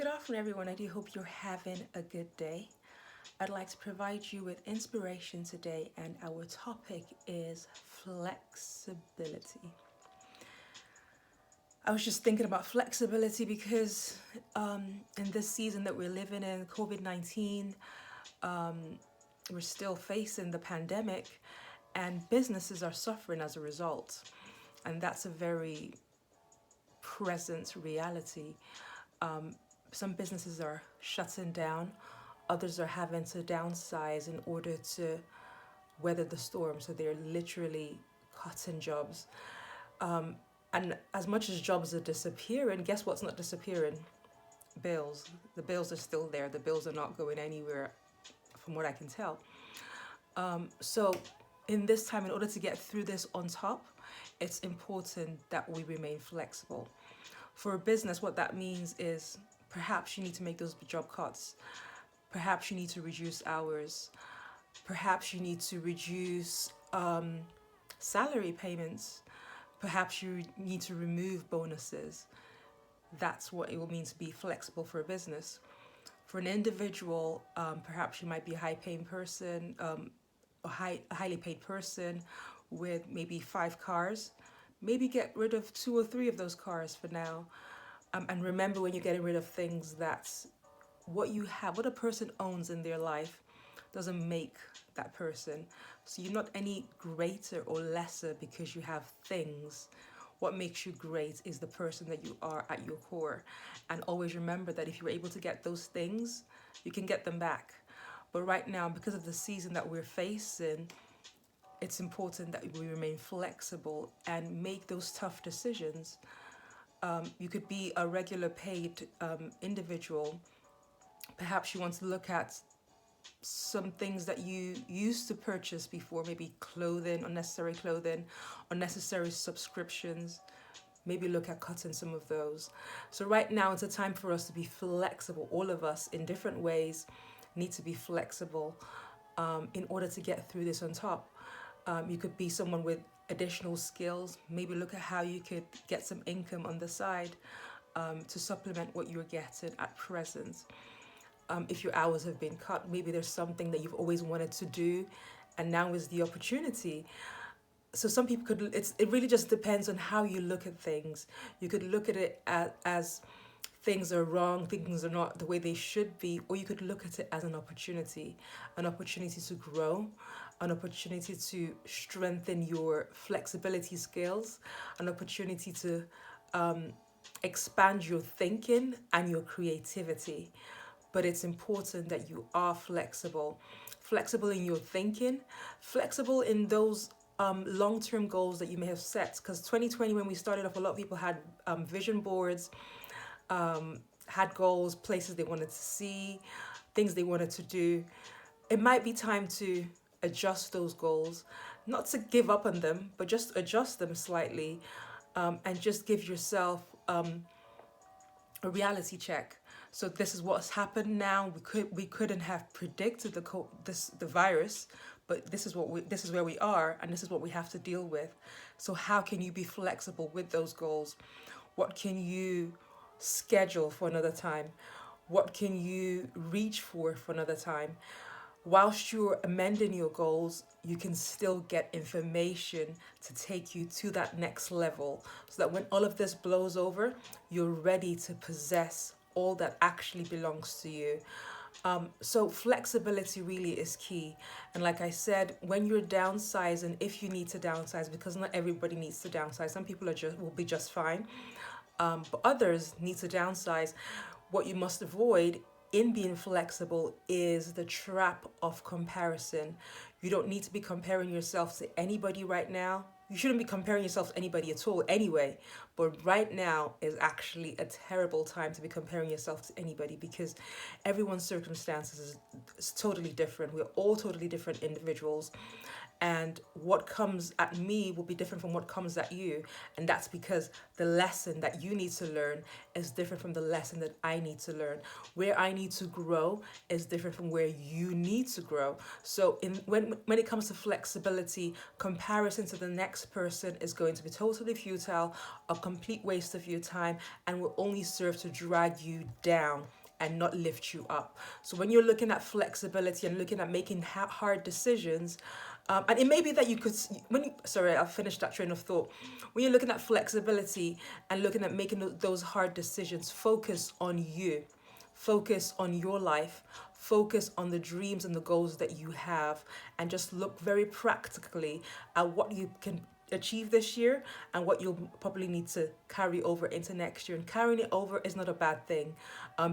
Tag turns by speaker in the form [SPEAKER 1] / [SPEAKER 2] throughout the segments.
[SPEAKER 1] Good afternoon, everyone. I do hope you're having a good day. I'd like to provide you with inspiration today, and our topic is flexibility. I was just thinking about flexibility because in this season that we're living in, COVID 19, we're still facing the pandemic, and businesses are suffering as a result. And that's a very present reality. Some businesses are shutting down, others are having to downsize in order to weather the storm. So they're literally cutting jobs. And as much as jobs are disappearing, guess what's not disappearing? Bills. The bills are still there. The bills are not going anywhere, from what I can tell. So, in this time, in order to get through this on top, it's important that we remain flexible. For a business, what that means is perhaps you need to make those job cuts. Perhaps you need to reduce hours. Perhaps you need to reduce salary payments. Perhaps you need to remove bonuses. That's what it will mean to be flexible for a business. For an individual, perhaps you might be a high paying person, a highly paid person with maybe 5 cars. Maybe get rid of 2 or 3 of those cars for now. And remember, when you're getting rid of things, that's what you have, what a person owns in their life doesn't make that person. So you're not any greater or lesser because you have things. What makes you great is the person that you are at your core. And always remember that if you're able to get those things, you can get them back. But right now, because of the season that we're facing, it's important that we remain flexible and make those tough decisions. You could be a regular paid individual. Perhaps you want to look at some things that you used to purchase before, maybe clothing, unnecessary subscriptions. Maybe look at cutting some of those. So, right now, it's a time for us to be flexible. All of us, in different ways, need to be flexible in order to get through this on top. You could be someone with additional skills. Maybe look at how you could get some income on the side to supplement what you're getting at present. If your hours have been cut, maybe there's something that you've always wanted to do, and now is the opportunity. So some people could. It really just depends on how you look at things. You could look at it as things are wrong, things are not the way they should be, or you could look at it as an opportunity to grow, an opportunity to strengthen your flexibility skills, an opportunity to expand your thinking and your creativity. But it's important that you are flexible in your thinking, flexible in those long-term goals that you may have set. Because 2020, when we started off, a lot of people had vision boards, had goals, places they wanted to see, things they wanted to do. It might be time to adjust those goals, not to give up on them, but just adjust them slightly, and just give yourself a reality check. So this is what's happened now. We couldn't have predicted the virus, but this is where we are, and this is what we have to deal with. So how can you be flexible with those goals? What can you schedule for another time? What can you reach for another time? Whilst you're amending your goals, you can still get information to take you to that next level so that when all of this blows over, you're ready to possess all that actually belongs to you. So flexibility really is key. And like I said, when you're downsizing, if you need to downsize, because not everybody needs to downsize, some people will be just fine, but others need to downsize. What you must avoid in being flexible is the trap of comparison. You don't need to be comparing yourself to anybody right now. You shouldn't be comparing yourself to anybody at all anyway. But right now is actually a terrible time to be comparing yourself to anybody because everyone's circumstances is totally different. We're all totally different individuals. and what comes at me will be different from what comes at you. And that's because the lesson that you need to learn is different from the lesson that I need to learn. Where I need to grow is different from where you need to grow. So when it comes to flexibility, comparison to the next person is going to be totally futile, a complete waste of your time, and will only serve to drag you down and not lift you up. So when you're looking at flexibility and looking at making hard decisions, and it may be that you could, sorry, I'll finish that train of thought. When you're looking at flexibility and looking at making those hard decisions, focus on you. Focus on your life. Focus on the dreams and the goals that you have, and just look very practically at what you can achieve this year and what you'll probably need to carry over into next year. And carrying it over is not a bad thing,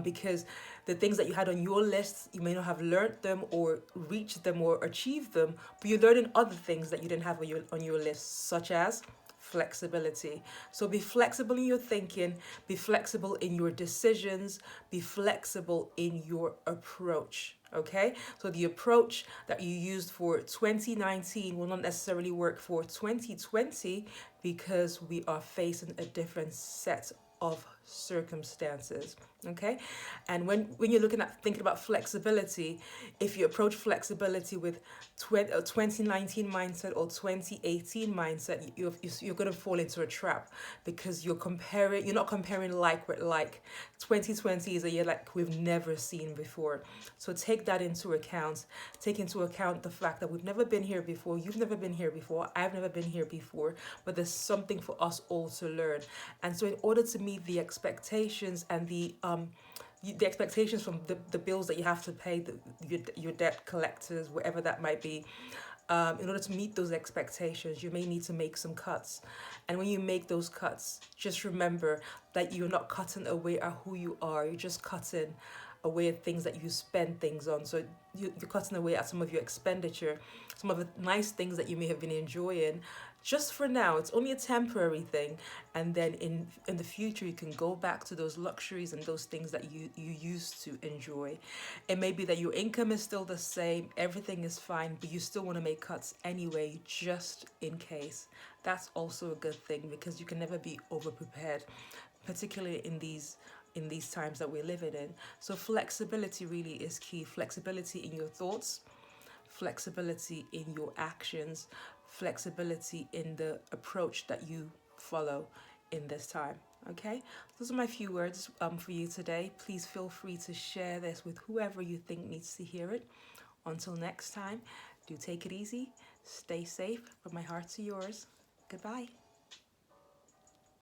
[SPEAKER 1] because the things that you had on your list, you may not have learned them or reached them or achieved them, but you're learning other things that you didn't have on your list, such as flexibility. So be flexible in your thinking, be flexible in your decisions, be flexible in your approach. Okay, so the approach that you used for 2019 will not necessarily work for 2020, because we are facing a different set of circumstances. Okay, and when you're looking at thinking about flexibility, if you approach flexibility with 2019 mindset or 2018 mindset, you're going to fall into a trap, because you're not comparing like with like. 2020 is a year like we've never seen before, so take that into account. Take into account the fact that we've never been here before, you've never been here before, I've never been here before, but there's something for us all to learn. And so in order to meet the expectations and the expectations from the bills that you have to pay, your debt collectors, whatever that might be, in order to meet those expectations, you may need to make some cuts. And when you make those cuts, just remember that you're not cutting away at who you are, you're just cutting away at things that you spend things on. So you're cutting away at some of your expenditure, some of the nice things that you may have been enjoying. Just for now, it's only a temporary thing, and then in the future you can go back to those luxuries and those things that you used to enjoy. It may be that your income is still the same, everything is fine, but you still want to make cuts anyway, just in case. That's also a good thing, because you can never be over prepared, particularly in these times that we're living in. So flexibility really is key. Flexibility in your thoughts, flexibility in your actions, flexibility in the approach that you follow in this time. Okay, those are my few words for you today. Please feel free to share this with whoever you think needs to hear it. Until next time, do take it easy, stay safe. From my heart to yours, goodbye.